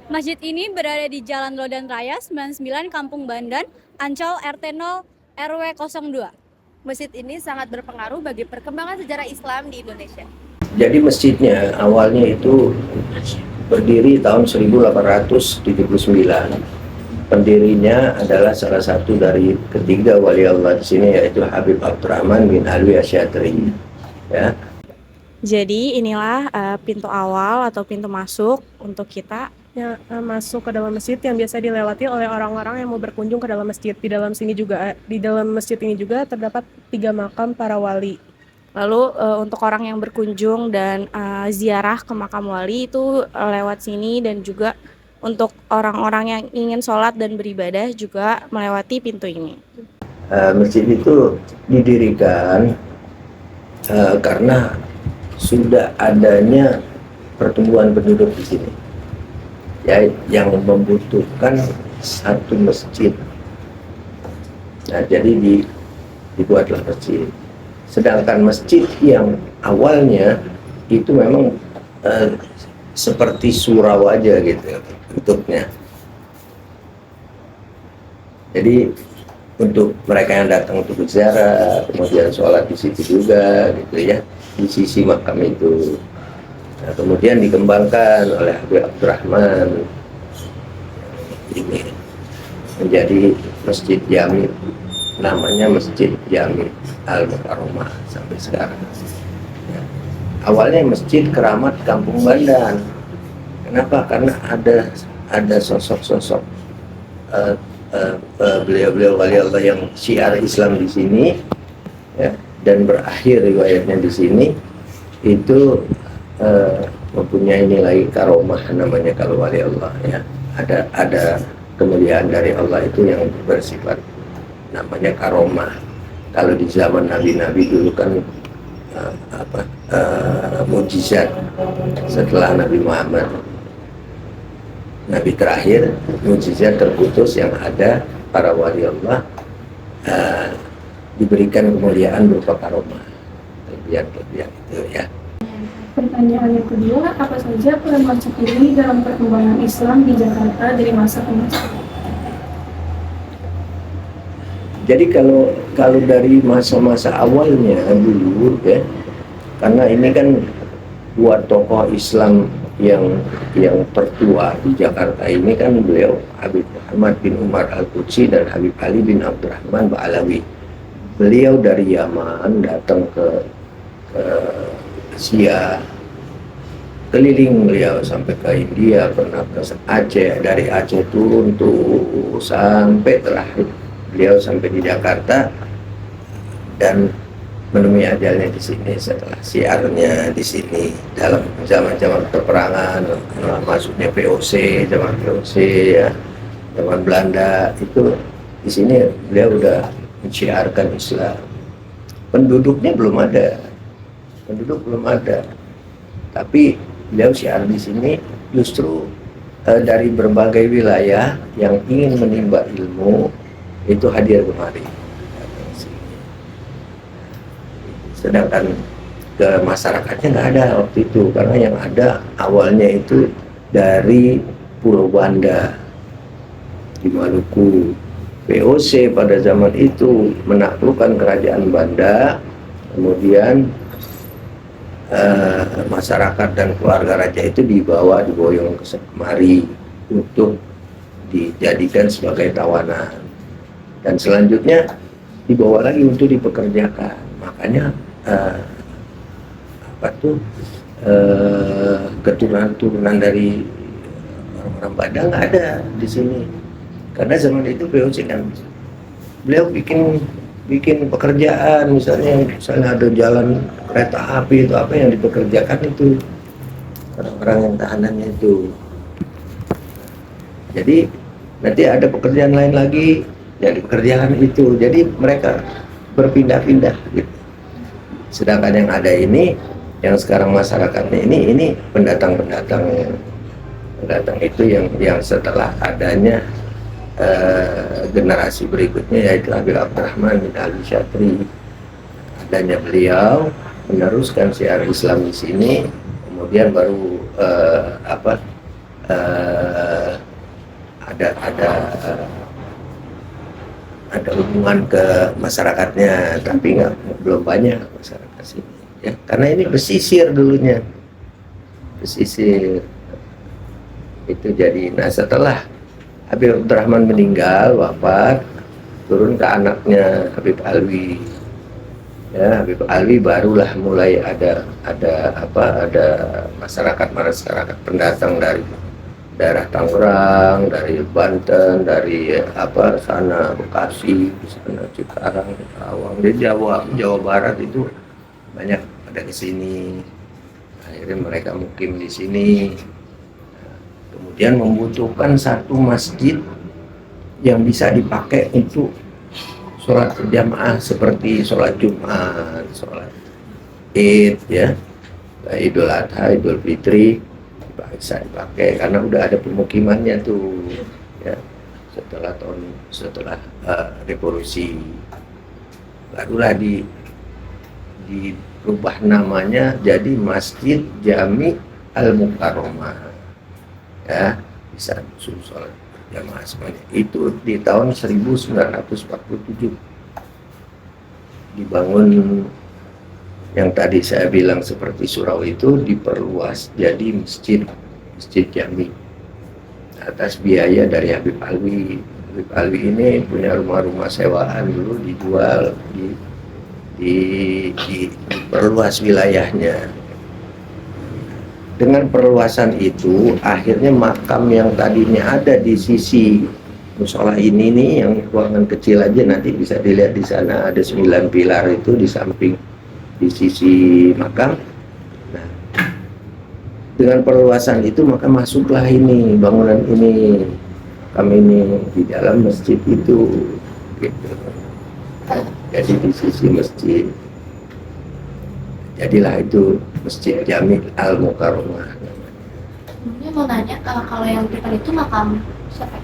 Masjid ini berada di Jalan Lodan Raya 99 Kampung Bandan, Ancol RT 0 RW 02. Masjid ini sangat berpengaruh bagi perkembangan sejarah Islam di Indonesia. Jadi masjidnya awalnya itu berdiri tahun 1879. Pendirinya adalah salah satu dari ketiga wali Allah di sini, yaitu Habib Abdurrahman bin Alwi Asy'atri. Ya. Jadi inilah pintu awal atau pintu masuk untuk kita yang masuk ke dalam masjid yang biasa dilewati oleh orang-orang yang mau berkunjung ke dalam masjid. Di dalam masjid ini juga terdapat 3 makam para wali. Lalu untuk orang yang berkunjung dan ziarah ke makam wali itu lewat sini, dan juga untuk orang-orang yang ingin sholat dan beribadah juga melewati pintu ini. Masjid itu didirikan karena sudah adanya pertumbuhan penduduk di sini, ya, yang membutuhkan satu masjid. Nah, jadi dibuatlah masjid. Sedangkan masjid yang awalnya itu memang seperti surau aja gitu bentuknya. Jadi untuk mereka yang datang untuk berziarah, kemudian sholat di situ juga gitu ya, di sisi makam itu. Nah, kemudian dikembangkan oleh Habib Abdurrahman ini menjadi Masjid Jami, namanya Masjid Jami Al-Mukarramah sampai sekarang. Ya. Awalnya Masjid Keramat Kampung Bandan. Kenapa? Karena ada sosok-sosok beliau-beliau wali Allah yang syiar Islam di sini, ya, dan berakhir riwayatnya di sini itu mempunyai nilai karomah namanya kalau wali Allah, ya. Ada kemuliaan dari Allah itu yang bersifat namanya karomah. Kalau di zaman nabi-nabi dulu kan mujizat. Setelah Nabi Muhammad, nabi terakhir, mujizat terputus yang ada para wali Allah diberikan kemuliaan berupa karomah, kelebihan itu, ya. Pertanyaan yang kedua, apa saja peran masjid ini dalam perkembangan Islam di Jakarta dari masa ke masa? Jadi kalau dari masa-masa awalnya dulu, ya, karena ini kan dua tokoh Islam yang tertua di Jakarta ini kan beliau Habib Muhammad bin Umar Al-Qudsi dan Habib Ali bin Abdurrahman Ba'alawi. Beliau dari Yaman datang ke Asia, keliling beliau sampai ke India, pernah ke Aceh, dari Aceh turun tuh sampai terakhir beliau sampai di Jakarta dan menemui ajalnya di sini setelah siarnya di sini dalam zaman-zaman peperangan, masuknya VOC, zaman VOC, ya, zaman Belanda itu di sini beliau udah mensiarkan Islam. Penduduk belum ada, tapi beliau siar di sini justru dari berbagai wilayah yang ingin menimba ilmu itu hadir kemari. Sedangkan ke masyarakatnya nggak ada waktu itu, karena yang ada awalnya itu dari Pulau Banda di Maluku. VOC pada zaman itu menaklukkan kerajaan Banda, kemudian masyarakat dan keluarga raja itu diboyong ke kemari untuk dijadikan sebagai tawanan, dan selanjutnya dibawa lagi untuk dipekerjakan. Makanya keturunan dari orang-orang Padang nggak ada di sini, karena zaman itu VOC kan beliau bikin pekerjaan, misalnya ada jalan kereta api itu apa yang dipekerjakan itu orang-orang yang tahanannya itu. Jadi nanti ada pekerjaan lain lagi yang dipekerjakan itu, jadi mereka berpindah-pindah gitu. Sedangkan yang ada ini, yang sekarang masyarakatnya ini pendatang itu yang setelah adanya generasi berikutnya, yaitu Habib Abdurrahman bin Ali Syatri. Adanya beliau meneruskan syiar Islam di sini, kemudian baru eh, ada ada hubungan ke masyarakatnya, tapi belum banyak masyarakat sini ya, karena ini pesisir dulunya, pesisir itu. Jadi nah setelah Habib Abdurrahman meninggal wafat, turun ke anaknya Habib Alwi ya. Habib Alwi barulah mulai ada masyarakat pendatang dari daerah Tangerang, dari Banten, dari sana Bekasi, sana Cikarang, Karawang, di Jawa Barat itu banyak pada ke sini. Akhirnya mereka mukim di sini. Kemudian membutuhkan satu masjid yang bisa dipakai untuk sholat berjamaah seperti sholat Jumat, sholat Id ya, Idul Adha, Idul Fitri bisa dipakai karena udah ada pemukimannya tuh ya. Setelah revolusi barulah dirubah namanya jadi Masjid Jami Al Mukarromah ya, bisa sholat jamaah semuanya. Itu di tahun 1947 dibangun. Yang tadi saya bilang seperti surau itu diperluas jadi masjid Jami atas biaya dari Habib Alwi. Habib Alwi ini punya rumah-rumah sewaan dulu, dijual, diperluas wilayahnya. Dengan perluasan itu akhirnya makam yang tadinya ada di sisi musola ini nih, yang ruangan kecil aja nanti bisa dilihat di sana ada 9 pilar itu di samping di sisi makam. Nah, dengan perluasan itu maka masuklah ini bangunan ini, makam ini di dalam masjid itu gitu. Jadi di sisi masjid jadilah itu Masjid Jami Al Mukarromah. Ini mau nanya, kalau yang depan itu makam siapa?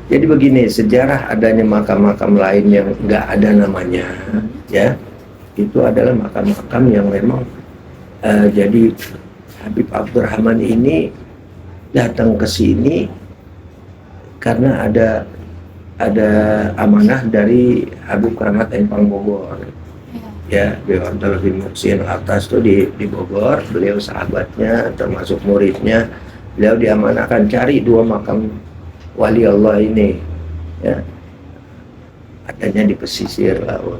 Jadi begini, sejarah adanya makam-makam lain yang nggak ada namanya ya, itu adalah makam-makam yang memang jadi Habib Abdurrahman ini datang ke sini karena ada amanah dari Habib Keramat Empang Bogor ya. Beliau Abdullah bin Muhsin atas tuh di Bogor, beliau sahabatnya termasuk muridnya, beliau diamanahkan cari 2 makam wali Allah ini ya, adanya di pesisir laut.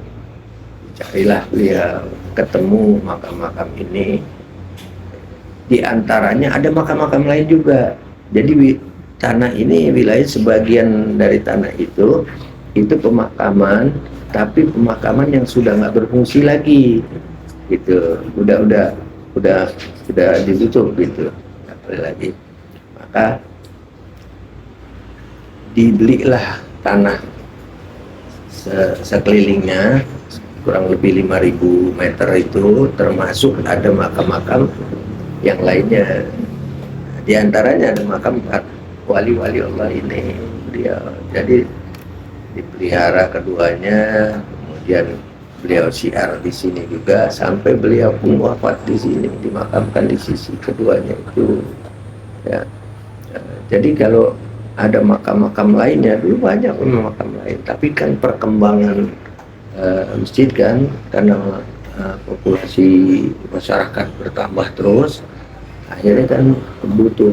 Carilah beliau, ketemu makam-makam ini. Di antaranya ada makam-makam lain juga. Jadi tanah ini, wilayah sebagian dari tanah itu pemakaman, tapi pemakaman yang sudah nggak berfungsi lagi, gitu. Udah ditutup gitu, nggak boleh lagi. Maka dibelilah tanah sekelilingnya kurang lebih 5.000 meter itu, termasuk ada makam-makam yang lainnya. Di antaranya ada makam wali-wali Allah ini beliau. Jadi dipelihara keduanya, kemudian beliau syiar di sini juga sampai beliau pun wafat di sini, dimakamkan di sisi keduanya itu. Ya. Jadi kalau ada makam-makam lainnya, dulu banyak makam lain, tapi kan perkembangan masjid kan, karena populasi masyarakat bertambah terus, akhirnya kan butuh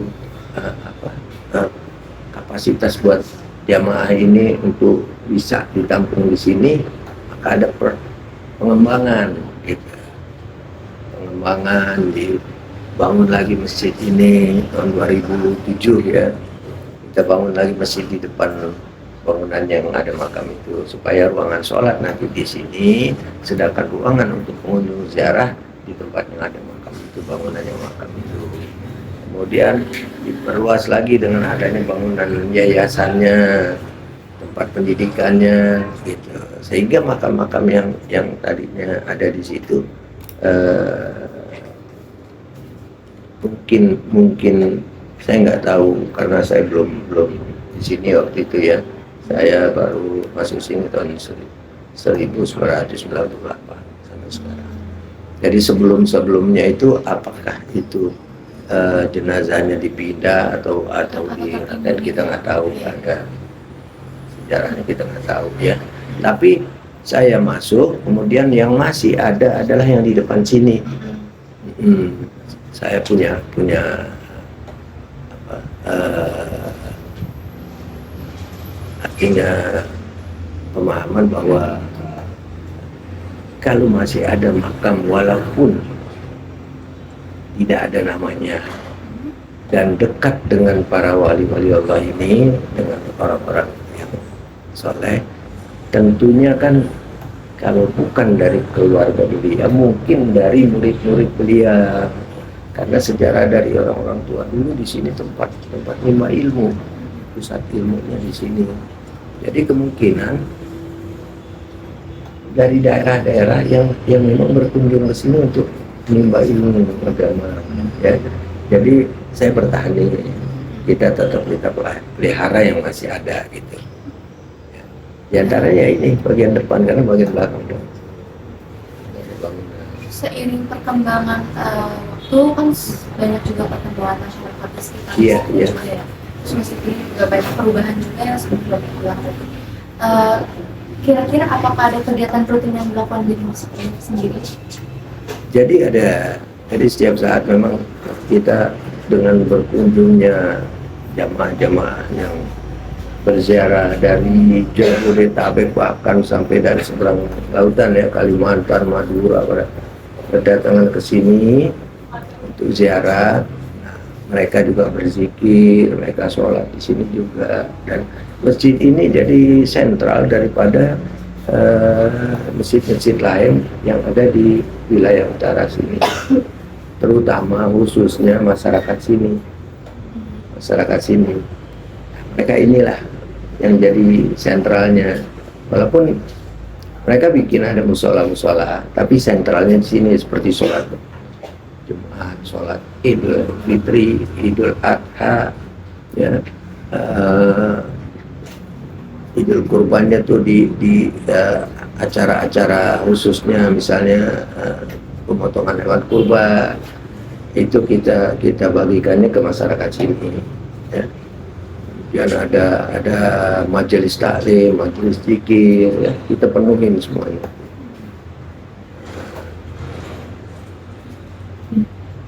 kapasitas buat jamaah ini untuk bisa ditampung di sini, maka ada pengembangan gitu. Pengembangan, dibangun lagi masjid ini tahun 2007 ya. Kita bangun lagi masjid di depan bangunan yang ada makam itu supaya ruangan sholat nanti di sini, sedangkan ruangan untuk pengunjung ziarah di tempat yang ada makam itu, bangunan yang makam itu. Kemudian diperluas lagi dengan adanya bangunan yayasannya, tempat pendidikannya gitu, sehingga makam-makam yang tadinya ada di situ mungkin saya nggak tahu karena saya belum di sini waktu itu ya. Saya baru masuk sini tahun 1998 sampai sekarang. Jadi sebelumnya itu apakah itu jenazahnya dipindah atau dan kita nggak tahu, ada sejarahnya kita nggak tahu ya. Tapi saya masuk, kemudian yang masih ada adalah yang di depan sini. Saya punya apa, artinya pemahaman bahwa kalau masih ada makam walaupun tidak ada namanya dan dekat dengan para wali-wali Allah ini, dengan orang-orang yang soleh, tentunya kan kalau bukan dari keluarga beliau, mungkin dari murid-murid beliau, karena sejarah dari orang-orang tua dulu di sini tempat lima ilmu, pusat ilmunya di sini. Jadi kemungkinan dari daerah-daerah yang memang berkunjung ke sini untuk menimba ilmu agama ya. Jadi saya bertahan ini, kita tetap pelihara yang masih ada gitu ya. Di antaranya ini bagian depan, karena bagian belakang dong. Seiring perkembangan waktu kan banyak juga perkembangan masyarakat di sekitar Iya, masjid iya. juga ya. Terus masjid ini juga banyak perubahan juga yang sebelum dibilang tadi. Kira-kira apakah ada kegiatan rutin yang dilakukan di masjid ini sendiri? Jadi setiap saat memang kita dengan berkunjungnya jamaah-jamaah yang berziarah dari Jabodetabek bahkan sampai dari seberang lautan ya, Kalimantan, Madura, berdatangan ke sini untuk ziarah. Nah, mereka juga berzikir, mereka sholat di sini juga, dan masjid ini jadi sentral daripada masjid-masjid lain yang ada di wilayah utara sini, terutama khususnya masyarakat sini. Mereka inilah yang jadi sentralnya, walaupun mereka bikin ada musola, tapi sentralnya di sini seperti sholat Jumat, sholat Idul Fitri, Idul Adha, ya, Idul Kurbannya tuh di acara-acara khususnya, misalnya pemotongan hewan kurban, itu kita bagikannya ke masyarakat sini ya. Kemudian ada majelis taklim, majelis zikir ya, kita penuhin semuanya.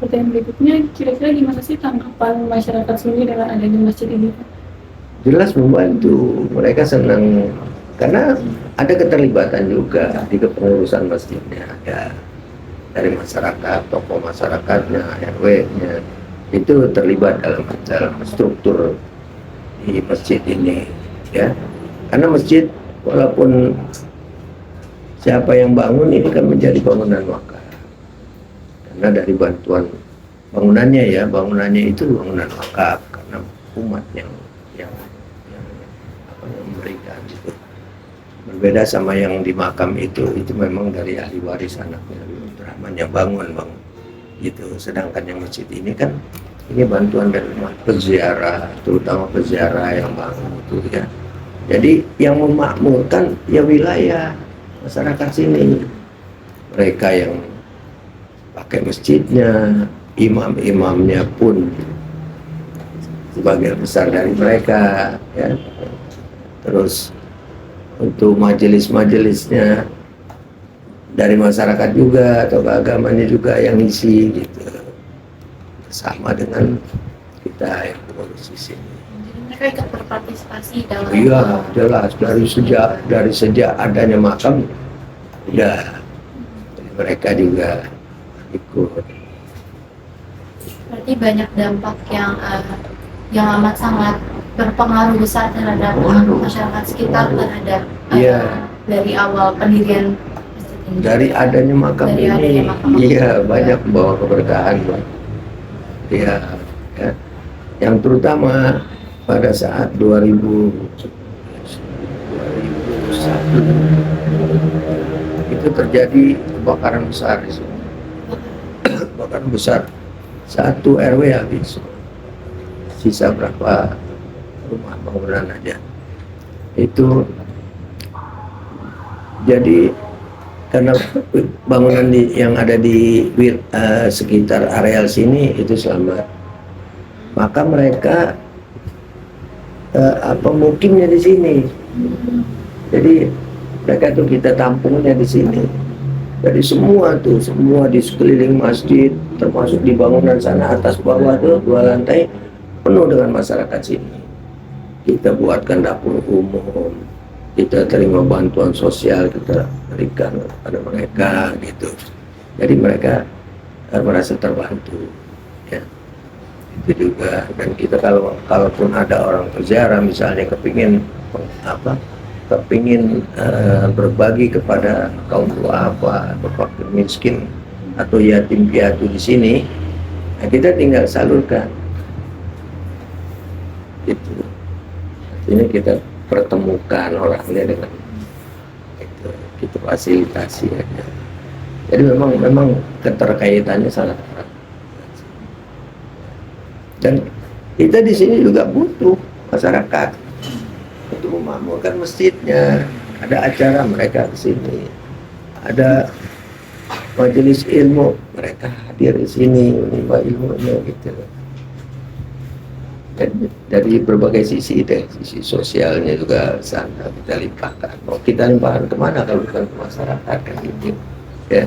Pertanyaan berikutnya, kira-kira gimana sih tanggapan masyarakat sini dengan adanya masjid ini? Jelas membantu, mereka senang karena ada keterlibatan juga di kepengurusan masjidnya, ada dari masyarakat, tokoh masyarakatnya, RW-nya itu terlibat dalam struktur di masjid ini ya. Karena masjid walaupun siapa yang bangun ini kan menjadi bangunan wakaf, karena dari bantuan bangunannya itu bangunan wakaf, karena umat yang memberikan itu. Berbeda sama yang di makam itu memang dari ahli waris anaknya Habibur Rahman yang bangun gitu. Sedangkan yang masjid ini kan ini bantuan dari umat peziarah, terutama peziarah yang bangun itu ya. Jadi yang memakmurkan ya wilayah masyarakat sini, mereka yang pakai masjidnya, imam-imamnya pun sebagian besar dari mereka ya. Terus untuk majelis-majelisnya dari masyarakat juga atau keagamannya juga yang isi gitu, sama dengan kita yang pengurus di sini. Jadi mereka ikut berpartisipasi dalam Iya, jelas dari sejak adanya makam udah mereka juga ikut. berarti banyak dampak yang amat sangat berpengaruh besar terhadap masyarakat sekitar, terhadap Iya. dari awal pendirian masjid ini. Dari adanya makam Dari ini, adanya makam. iya banyak membawa keberkahan buat dia. Ya. Yang terutama pada saat 2001 itu terjadi kebakaran besar di sini. Kebakaran besar, 1 RW habis, sisa berapa rumah bangunan aja. Itu jadi karena bangunan yang ada di sekitar areal sini itu selamat, maka mereka mukimnya di sini. Jadi mereka tuh kita tampungnya di sini. Dari semua di sekeliling masjid, termasuk di bangunan sana atas bawah tuh 2 lantai penuh dengan masyarakat sini. Kita buatkan dapur umum, kita terima bantuan sosial, kita berikan kepada mereka gitu. Jadi mereka merasa terbantu. Ya. Itu juga. Dan kita kalaupun ada orang berziarah misalnya kepingin berbagi kepada kaum duafa atau fakir miskin atau yatim piatu di sini, nah kita tinggal salurkan. Itu. Ini kita pertemukan orangnya dengan itu, kita fasilitasi aja. Jadi memang keterkaitannya sangat erat. Dan kita di sini juga butuh masyarakat untuk memakmurkan masjidnya. Ada acara mereka di sini, ada majelis ilmu mereka hadir di sini menimba ilmunya gitu. Dan dari berbagai sisi deh, sisi sosialnya juga sana kita limpahkan. Mau kita limpahkan kemana kalau bukan ke masyarakat kan gitu ya.